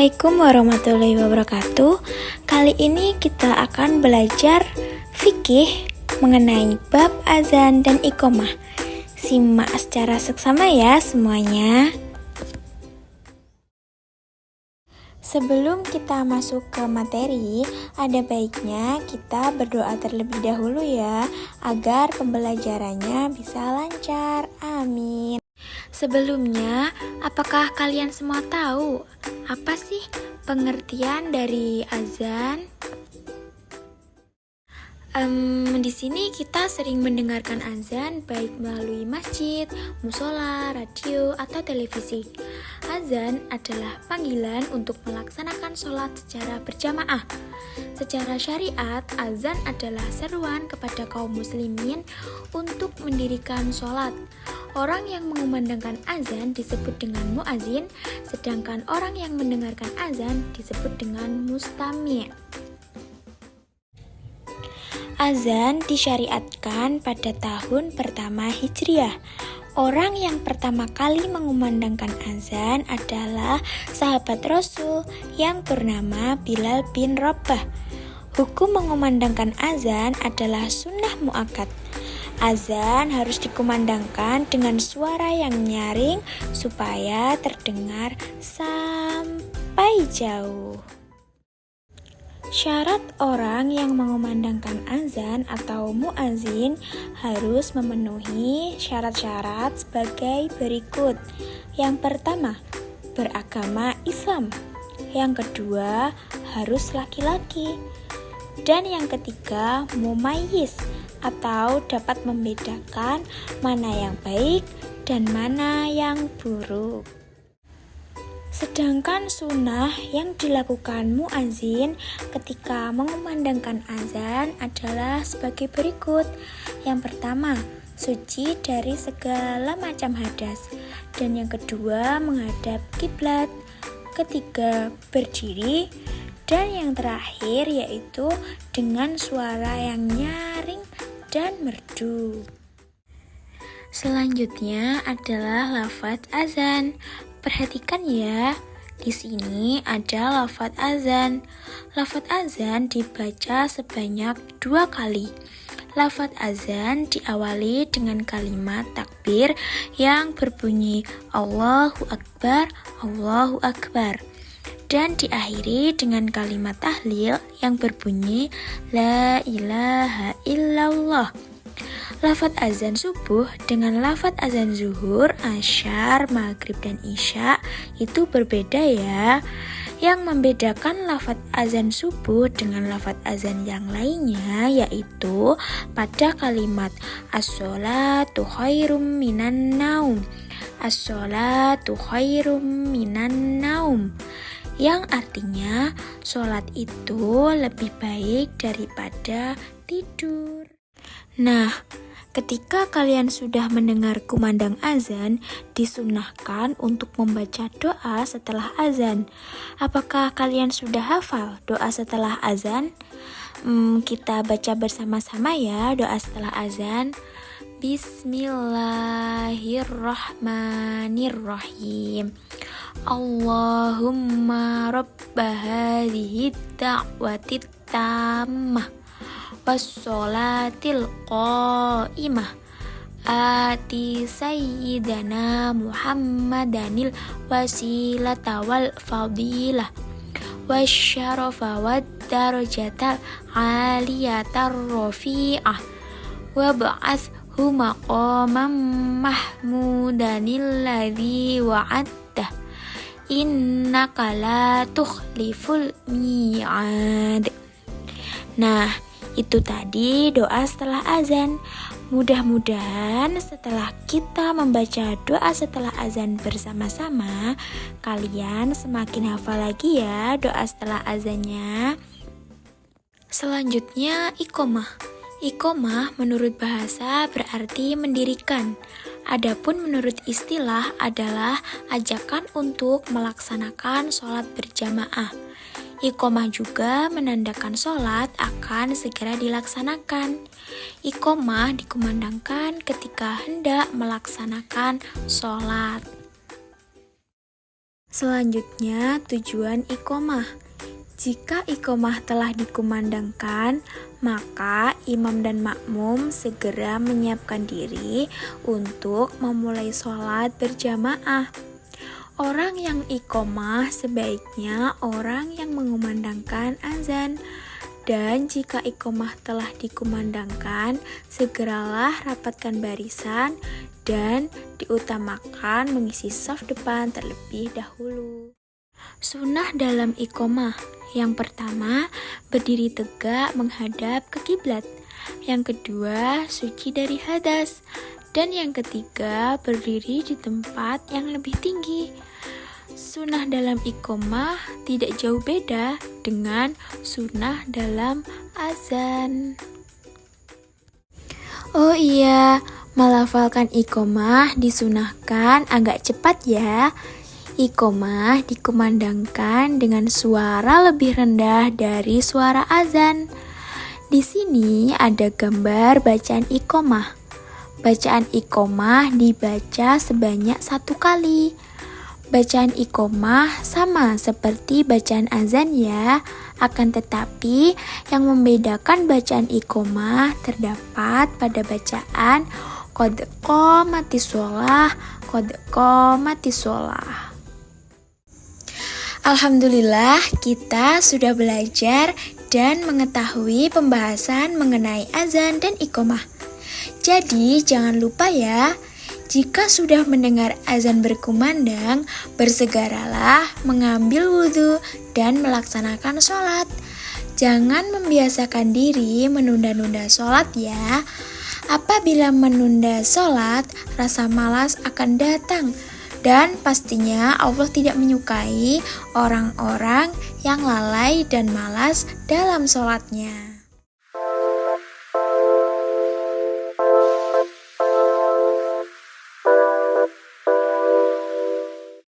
Assalamualaikum warahmatullahi wabarakatuh. Kali ini kita akan belajar fikih mengenai bab azan dan iqomah. Simak secara seksama ya semuanya. Sebelum kita masuk ke materi, ada baiknya kita berdoa terlebih dahulu ya, agar pembelajarannya bisa lancar. Amin. Sebelumnya, apakah kalian semua tahu apa sih pengertian dari azan? Di sini kita sering mendengarkan azan baik melalui masjid, musola, radio, atau televisi. Azan adalah panggilan untuk melaksanakan sholat secara berjamaah. Secara syariat, azan adalah seruan kepada kaum muslimin untuk mendirikan sholat. Orang yang mengumandangkan azan disebut dengan muazin, sedangkan orang yang mendengarkan azan disebut dengan mustami'. Azan disyariatkan pada tahun pertama Hijriah. Orang yang pertama kali mengumandangkan azan adalah sahabat Rasul yang bernama Bilal bin Rabah. Hukum mengumandangkan azan adalah sunnah muakkad. Azan harus dikumandangkan dengan suara yang nyaring supaya terdengar sampai jauh. Syarat orang yang mengumandangkan azan atau muazin harus memenuhi syarat-syarat sebagai berikut. Yang pertama, beragama Islam. Yang kedua, harus laki-laki. Dan yang ketiga, mumayyiz atau dapat membedakan mana yang baik dan mana yang buruk. Sedangkan sunnah yang dilakukan muazin ketika mengumandangkan azan adalah sebagai berikut. Yang pertama, suci dari segala macam hadas. Dan yang kedua, menghadap kiblat. Ketiga, berdiri. Dan yang terakhir yaitu dengan suara yang nyaring dan merdu. Selanjutnya adalah lafadz azan. Perhatikan ya, di sini ada lafadz azan. Lafadz azan dibaca sebanyak 2 kali. Lafadz azan diawali dengan kalimat takbir yang berbunyi Allahu Akbar, Allahu Akbar. Dan diakhiri dengan kalimat tahlil yang berbunyi La ilaha illallah. Lafadz azan subuh dengan lafadz azan zuhur, asyar, maghrib, dan isya itu berbeda ya. Yang membedakan lafadz azan subuh dengan lafadz azan yang lainnya yaitu pada kalimat as-sholatu khairum minan naum. As-sholatu khairum minan naum, yang artinya sholat itu lebih baik daripada tidur. Nah, ketika kalian sudah mendengar kumandang azan, disunahkan untuk membaca doa setelah azan. Apakah kalian sudah hafal doa setelah azan? Kita baca bersama-sama ya doa setelah azan. Bismillahirrahmanirrahim. Allahumma rabba hadhihi da'watit tammah wassolatil qa'imah ati sayyidana Muhammadanil wasilata wal fadilah wasyarafa wad darajatal aliyatar rafi'ah wab'athhu maqamam mahmudanil ladzi wa'addah innaka la tukhliful mi'ad. Nah, itu tadi doa setelah azan. Mudah-mudahan setelah kita membaca doa setelah azan bersama-sama, kalian semakin hafal lagi ya doa setelah azannya. Selanjutnya, iqomah. Iqomah menurut bahasa berarti mendirikan. Adapun menurut istilah adalah ajakan untuk melaksanakan sholat berjamaah. Iqomah juga menandakan sholat akan segera dilaksanakan. Iqomah dikumandangkan ketika hendak melaksanakan sholat. Selanjutnya, tujuan iqomah. Jika iqomah telah dikumandangkan, maka imam dan makmum segera menyiapkan diri untuk memulai sholat berjamaah. Orang yang iqomah sebaiknya orang yang mengumandangkan azan. Dan jika iqomah telah dikumandangkan, segeralah rapatkan barisan dan diutamakan mengisi shaf depan terlebih dahulu. Sunnah dalam iqomah. Yang pertama, berdiri tegak menghadap ke kiblat. Yang kedua, suci dari hadas. Dan yang ketiga, berdiri di tempat yang lebih tinggi. Sunnah dalam iqomah tidak jauh beda dengan sunnah dalam azan. Oh iya, melafalkan iqomah disunahkan agak cepat ya. Iqomah dikumandangkan dengan suara lebih rendah dari suara azan. Di sini ada gambar bacaan iqomah. Bacaan iqomah dibaca sebanyak 1 kali. Bacaan iqomah sama seperti bacaan azan ya, akan tetapi yang membedakan bacaan iqomah terdapat pada bacaan qad qamatis shalah, qad qamatis shalah. Alhamdulillah, kita sudah belajar dan mengetahui pembahasan mengenai azan dan iqomah. Jadi jangan lupa ya, jika sudah mendengar azan berkumandang, bersegeralah mengambil wudhu dan melaksanakan sholat. Jangan membiasakan diri menunda-nunda sholat ya. Apabila menunda sholat, rasa malas akan datang. Dan pastinya Allah tidak menyukai orang-orang yang lalai dan malas dalam sholatnya.